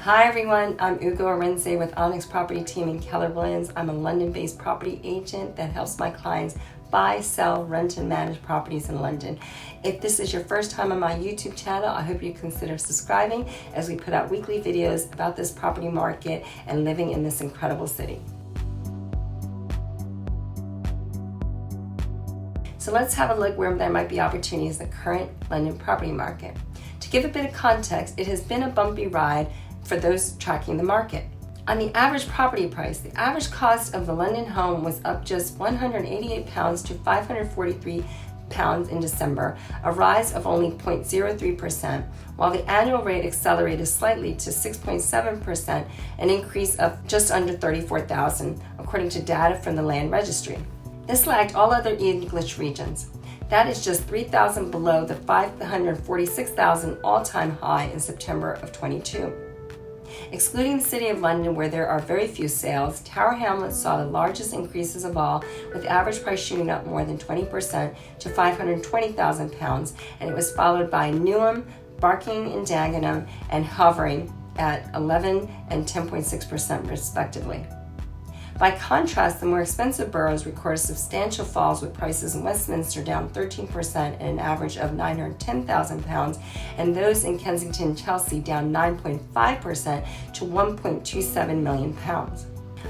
Hi everyone, I'm Ugo Arenze with Onyx Property Team in Keller Williams. I'm a London-based property agent that helps my clients buy, sell, rent, and manage properties in London. If this is your first time on my YouTube channel, I hope you consider subscribing as we put out weekly videos about this property market and living in this incredible city. So let's have a look where there might be opportunities in the current London property market. To give a bit of context, it has been a bumpy ride for those tracking the market. On the average property price, the average cost of the London home was up just £188 to £543 in December, a rise of only 0.03%, while the annual rate accelerated slightly to 6.7%, an increase of just under $34,000, according to data from the Land Registry. This lagged all other English regions. That is just 3,000 below the 546,000 all-time high in September of 22. Excluding the City of London, where there are very few sales, Tower Hamlets saw the largest increases of all, with the average price shooting up more than 20% to £520,000, and it was followed by Newham, Barking and Dagenham, and hovering at 11 and 10.6% respectively. By contrast, the more expensive boroughs recorded substantial falls, with prices in Westminster down 13% at an average of £910,000, and those in Kensington and Chelsea down 9.5% to £1.27 million.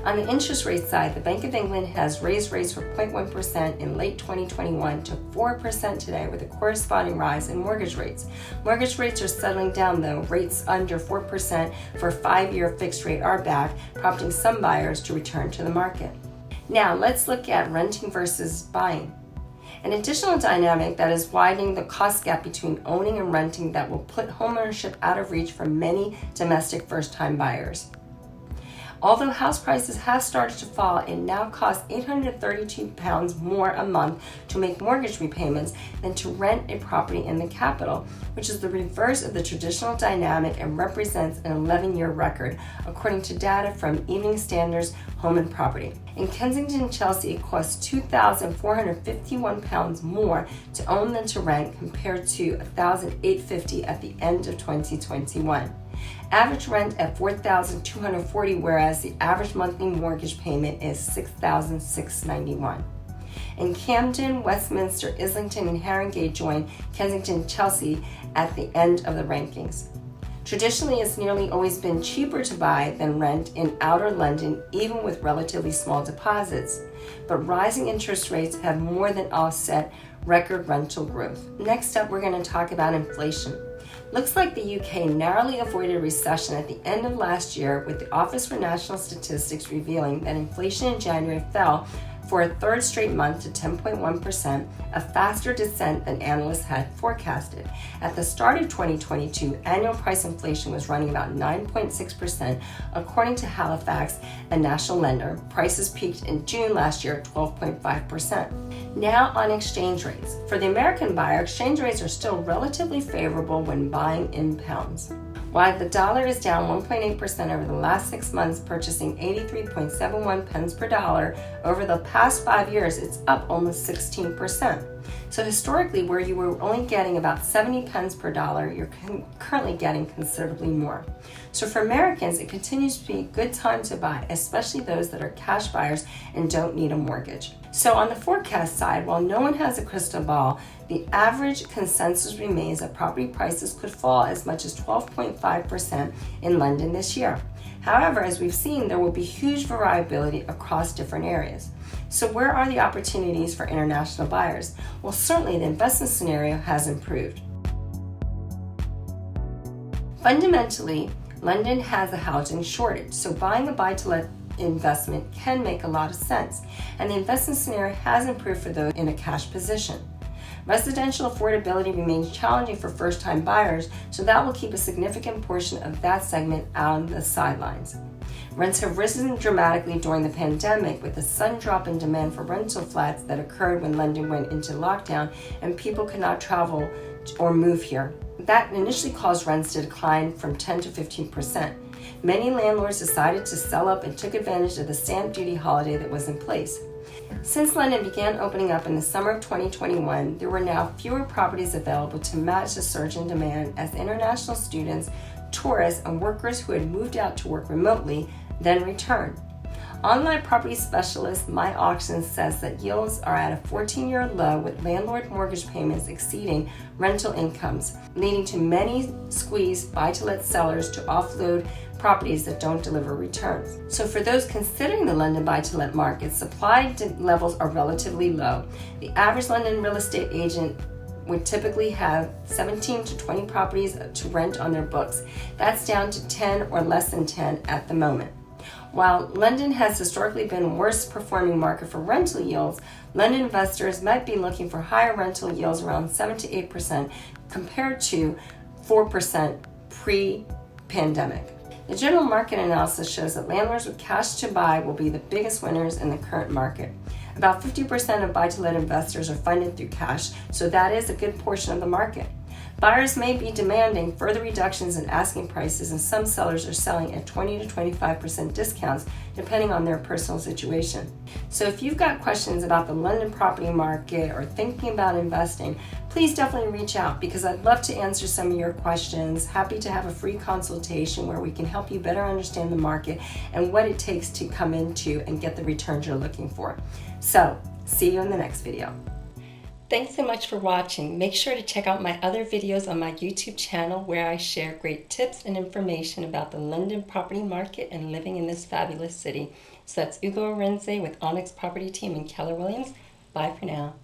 On the interest rate side, the Bank of England has raised rates from 0.1% in late 2021 to 4% today, with a corresponding rise in mortgage rates. Mortgage rates are settling down though. Rates under 4% for a 5-year fixed rate are back, prompting some buyers to return to the market. Now let's look at renting versus buying. An additional dynamic that is widening the cost gap between owning and renting that will put homeownership out of reach for many domestic first-time buyers. Although house prices have started to fall, it now costs £832 more a month to make mortgage repayments than to rent a property in the capital, which is the reverse of the traditional dynamic and represents an 11-year record, according to data from Evening Standard's Home and Property. In Kensington and Chelsea, it costs £2,451 more to own than to rent, compared to $1,850 at the end of 2021. Average rent at $4,240, whereas the average monthly mortgage payment is $6,691. In Camden, Westminster, Islington, and Haringey join Kensington and Chelsea at the end of the rankings. Traditionally, it's nearly always been cheaper to buy than rent in outer London, even with relatively small deposits. But rising interest rates have more than offset record rental growth. Next up, we're going to talk about inflation. Looks like the UK narrowly avoided a recession at the end of last year, with the Office for National Statistics revealing that inflation in January fell for a third straight month to 10.1%, a faster descent than analysts had forecasted. At the start of 2022, annual price inflation was running about 9.6%, according to Halifax, a national lender. Prices peaked in June last year at 12.5%. Now on exchange rates. For the American buyer, exchange rates are still relatively favorable when buying in pounds. While the dollar is down 1.8% over the last 6 months, purchasing 83.71 pence per dollar, over the past 5 years, it's up almost 16%. So historically, where you were only getting about 70 pence per dollar, you're currently getting considerably more. So for Americans, it continues to be a good time to buy, especially those that are cash buyers and don't need a mortgage. So on the forecast side, while no one has a crystal ball, the average consensus remains that property prices could fall as much as 12.5% in London this year. However, as we've seen, there will be huge variability across different areas. So where are the opportunities for international buyers? Well, certainly the investment scenario has improved. Fundamentally, London has a housing shortage, so buying a buy-to-let investment can make a lot of sense, and the investment scenario has improved for those in a cash position. Residential affordability remains challenging for first-time buyers, so that will keep a significant portion of that segment on the sidelines. Rents have risen dramatically during the pandemic, with a sudden drop in demand for rental flats that occurred when London went into lockdown and people could not travel or move here. That initially caused rents to decline from 10 to 15%. Many landlords decided to sell up and took advantage of the stamp duty holiday that was in place. Since London began opening up in the summer of 2021, there were now fewer properties available to match the surge in demand as international students, tourists and workers who had moved out to work remotely then returned. Online property specialist My Auctions says that yields are at a 14-year low, with landlord mortgage payments exceeding rental incomes, leading to many squeezed buy-to-let sellers to offload properties that don't deliver returns. So for those considering the London buy-to-let market, supply levels are relatively low. The average London real estate agent would typically have 17 to 20 properties to rent on their books. That's down to 10 or less than 10 at the moment. While London has historically been a worst performing market for rental yields, London investors might be looking for higher rental yields around 7 to 8% compared to 4% pre-pandemic. The general market analysis shows that landlords with cash to buy will be the biggest winners in the current market. About 50% of buy-to-let investors are funded through cash, so that is a good portion of the market. Buyers may be demanding further reductions in asking prices, and some sellers are selling at 20 to 25% discounts depending on their personal situation. So if you've got questions about the London property market or thinking about investing, please definitely reach out, because I'd love to answer some of your questions. Happy to have a free consultation where we can help you better understand the market and what it takes to come into and get the returns you're looking for. So, see you in the next video. Thanks so much for watching. Make sure to check out my other videos on my YouTube channel, where I share great tips and information about the London property market and living in this fabulous city. So that's Ugo Arenze with Onyx Property Team and Keller Williams. Bye for now.